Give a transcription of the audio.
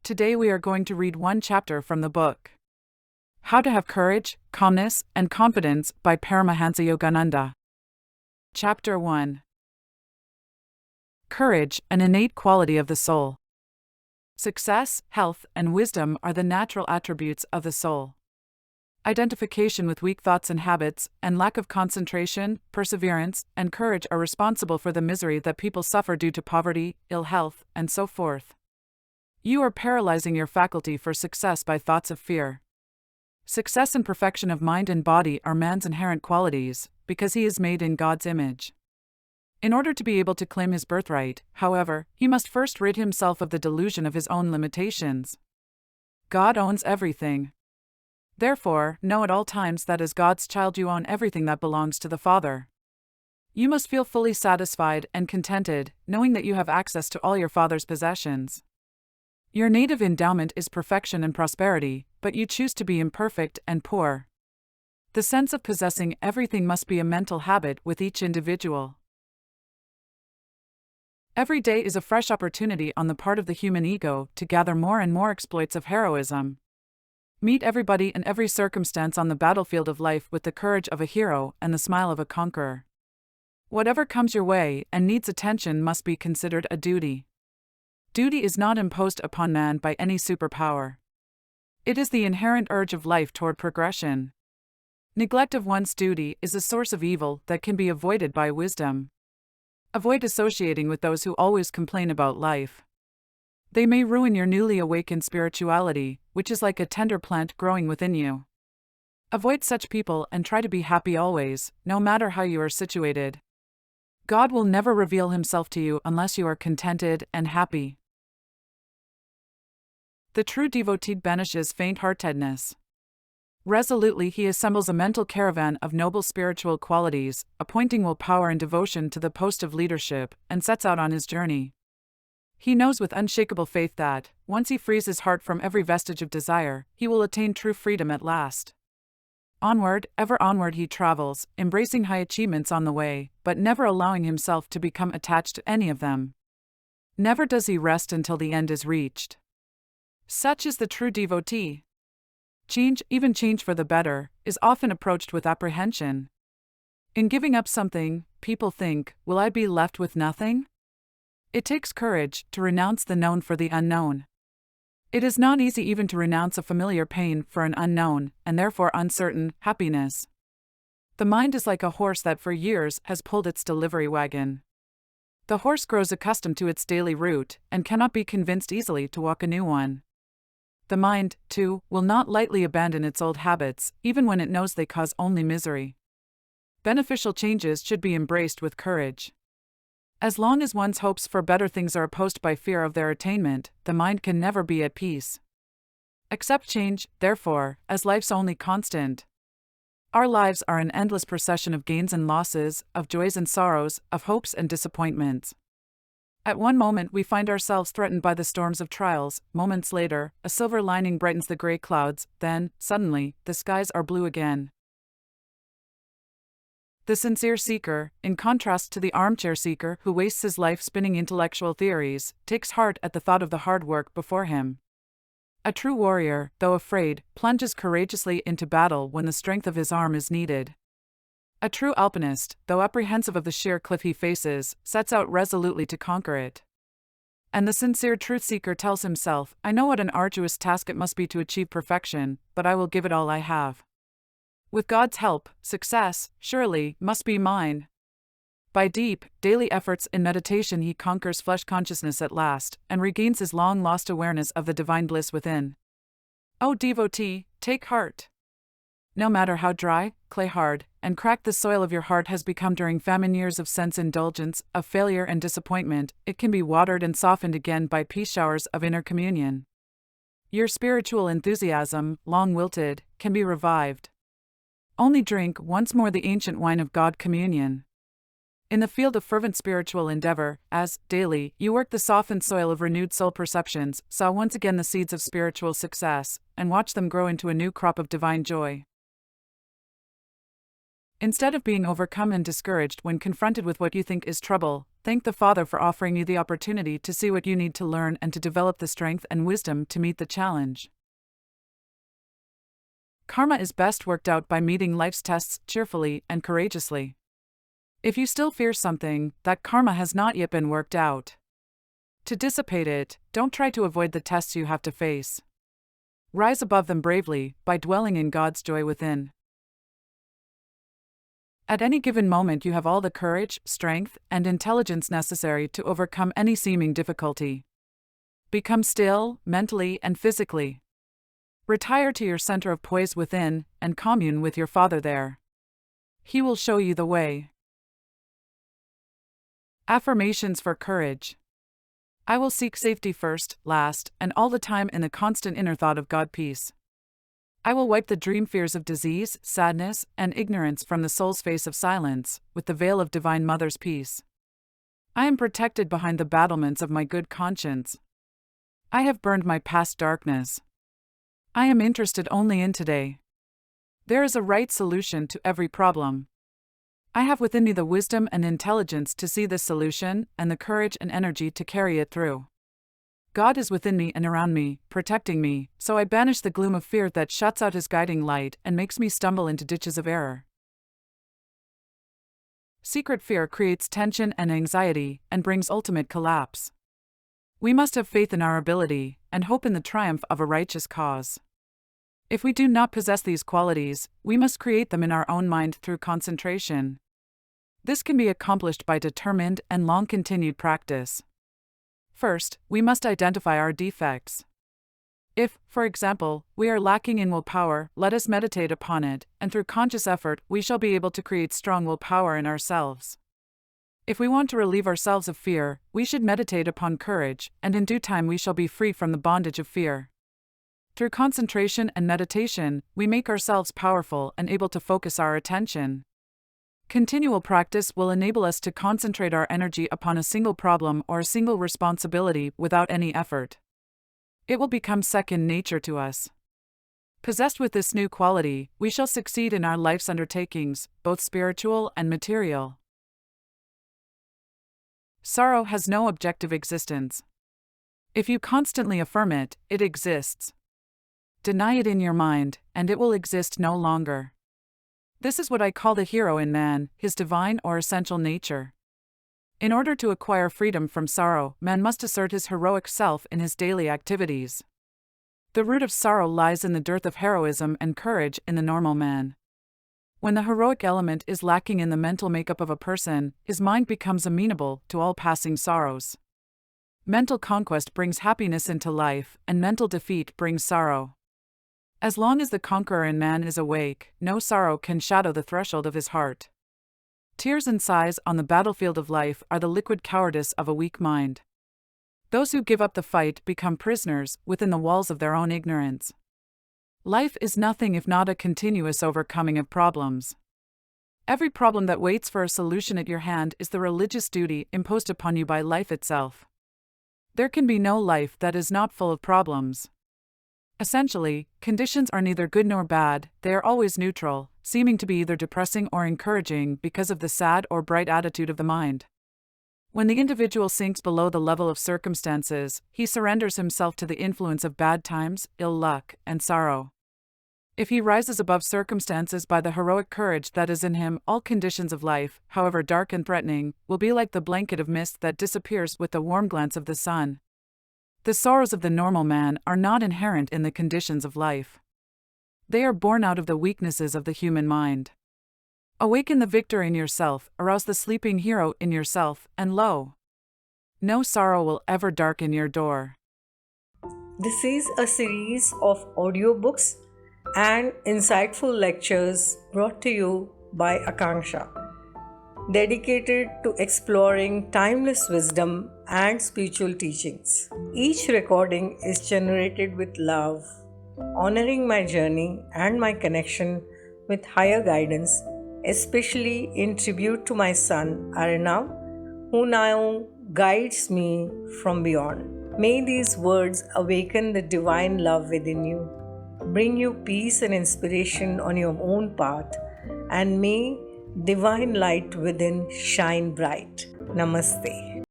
Today we are going to read one chapter from the book, How to Have Courage, Calmness, and Confidence by Paramahansa Yogananda. Chapter 1. Courage, an innate quality of the soul. Success, health, and wisdom are the natural attributes of the soul. Identification with weak thoughts and habits, and lack of concentration, perseverance, and courage are responsible for the misery that people suffer due to poverty, ill health, and so forth. You are paralyzing your faculty for success by thoughts of fear. Success and perfection of mind and body are man's inherent qualities, because he is made in God's image. In order to be able to claim his birthright, however, he must first rid himself of the delusion of his own limitations. God owns everything. Therefore, know at all times that as God's child you own everything that belongs to the Father. You must feel fully satisfied and contented, knowing that you have access to all your Father's possessions. Your native endowment is perfection and prosperity, but you choose to be imperfect and poor. The sense of possessing everything must be a mental habit with each individual. Every day is a fresh opportunity on the part of the human ego to gather more and more exploits of heroism. Meet everybody and every circumstance on the battlefield of life with the courage of a hero and the smile of a conqueror. Whatever comes your way and needs attention must be considered a duty. Duty is not imposed upon man by any superpower. It is the inherent urge of life toward progression. Neglect of one's duty is a source of evil that can be avoided by wisdom. Avoid associating with those who always complain about life. They may ruin your newly awakened spirituality, which is like a tender plant growing within you. Avoid such people and try to be happy always, no matter how you are situated. God will never reveal himself to you unless you are contented and happy. The true devotee banishes faint-heartedness. Resolutely he assembles a mental caravan of noble spiritual qualities, appointing will power and devotion to the post of leadership, and sets out on his journey. He knows with unshakable faith that, once he frees his heart from every vestige of desire, he will attain true freedom at last. Onward, ever onward he travels, embracing high achievements on the way, but never allowing himself to become attached to any of them. Never does he rest until the end is reached. Such is the true devotee. Change, even change for the better, is often approached with apprehension. In giving up something, people think, will I be left with nothing? It takes courage to renounce the known for the unknown. It is not easy even to renounce a familiar pain for an unknown, and therefore uncertain, happiness. The mind is like a horse that for years has pulled its delivery wagon. The horse grows accustomed to its daily route, and cannot be convinced easily to walk a new one. The mind, too, will not lightly abandon its old habits, even when it knows they cause only misery. Beneficial changes should be embraced with courage. As long as one's hopes for better things are opposed by fear of their attainment, the mind can never be at peace. Accept change, therefore, as life's only constant. Our lives are an endless procession of gains and losses, of joys and sorrows, of hopes and disappointments. At one moment we find ourselves threatened by the storms of trials, moments later, a silver lining brightens the gray clouds, then, suddenly, the skies are blue again. The sincere seeker, in contrast to the armchair seeker who wastes his life spinning intellectual theories, takes heart at the thought of the hard work before him. A true warrior, though afraid, plunges courageously into battle when the strength of his arm is needed. A true alpinist, though apprehensive of the sheer cliff he faces, sets out resolutely to conquer it. And the sincere truth seeker tells himself, I know what an arduous task it must be to achieve perfection, but I will give it all I have. With God's help, success, surely, must be mine. By deep, daily efforts in meditation he conquers flesh consciousness at last, and regains his long-lost awareness of the divine bliss within. O devotee, take heart! No matter how dry, clay-hard, and cracked the soil of your heart has become during famine years of sense indulgence, of failure and disappointment, it can be watered and softened again by peace showers of inner communion. Your spiritual enthusiasm, long wilted, can be revived. Only drink once more the ancient wine of God communion. In the field of fervent spiritual endeavor, as, daily, you work the softened soil of renewed soul perceptions, sow once again the seeds of spiritual success, and watch them grow into a new crop of divine joy. Instead of being overcome and discouraged when confronted with what you think is trouble, Thank the Father for offering you the opportunity to see what you need to learn and to develop the strength and wisdom to meet the challenge. Karma is best worked out by meeting life's tests cheerfully and courageously. If you still fear something, that karma has not yet been worked out. To dissipate it, don't try to avoid the tests you have to face. Rise above them bravely by dwelling in God's joy within. At any given moment, you have all the courage, strength, and intelligence necessary to overcome any seeming difficulty. Become still, mentally and physically. Retire to your center of poise within and commune with your Father there. He will show you the way. Affirmations for courage. I will seek safety first, last, and all the time in the constant inner thought of God peace. I will wipe the dream fears of disease, sadness, and ignorance from the soul's face of silence, with the veil of Divine Mother's peace. I am protected behind the battlements of my good conscience. I have burned my past darkness. I am interested only in today. There is a right solution to every problem. I have within me the wisdom and intelligence to see this solution, and the courage and energy to carry it through. God is within me and around me, protecting me, so I banish the gloom of fear that shuts out His guiding light and makes me stumble into ditches of error. Secret fear creates tension and anxiety and brings ultimate collapse. We must have faith in our ability and hope in the triumph of a righteous cause. If we do not possess these qualities, we must create them in our own mind through concentration. This can be accomplished by determined and long-continued practice. First, we must identify our defects. If, for example, we are lacking in willpower, let us meditate upon it, and through conscious effort, we shall be able to create strong willpower in ourselves. If we want to relieve ourselves of fear, we should meditate upon courage, and in due time we shall be free from the bondage of fear. Through concentration and meditation, we make ourselves powerful and able to focus our attention. Continual practice will enable us to concentrate our energy upon a single problem or a single responsibility without any effort. It will become second nature to us. Possessed with this new quality, we shall succeed in our life's undertakings, both spiritual and material. Sorrow has no objective existence. If you constantly affirm it, it exists. Deny it in your mind, and it will exist no longer. This is what I call the hero in man, his divine or essential nature. In order to acquire freedom from sorrow, man must assert his heroic self in his daily activities. The root of sorrow lies in the dearth of heroism and courage in the normal man. When the heroic element is lacking in the mental makeup of a person, his mind becomes amenable to all passing sorrows. Mental conquest brings happiness into life, and mental defeat brings sorrow. As long as the conqueror in man is awake, no sorrow can shadow the threshold of his heart. Tears and sighs on the battlefield of life are the liquid cowardice of a weak mind. Those who give up the fight become prisoners within the walls of their own ignorance. Life is nothing if not a continuous overcoming of problems. Every problem that waits for a solution at your hand is the religious duty imposed upon you by life itself. There can be no life that is not full of problems. Essentially, conditions are neither good nor bad, they are always neutral, seeming to be either depressing or encouraging because of the sad or bright attitude of the mind. When the individual sinks below the level of circumstances, he surrenders himself to the influence of bad times, ill luck, and sorrow. If he rises above circumstances by the heroic courage that is in him, all conditions of life, however dark and threatening, will be like the blanket of mist that disappears with the warm glance of the sun. The sorrows of the normal man are not inherent in the conditions of life. They are born out of the weaknesses of the human mind. Awaken the victor in yourself, arouse the sleeping hero in yourself, and lo! No sorrow will ever darken your door. This is a series of audiobooks and insightful lectures brought to you by Akanksha, dedicated to exploring timeless wisdom and spiritual teachings. Each recording is generated with love, honoring my journey and my connection with higher guidance, especially in tribute to my son Arnav, who now guides me from beyond. May these words awaken the divine love within you, bring you peace and inspiration on your own path, and may divine light within shine bright. Namaste.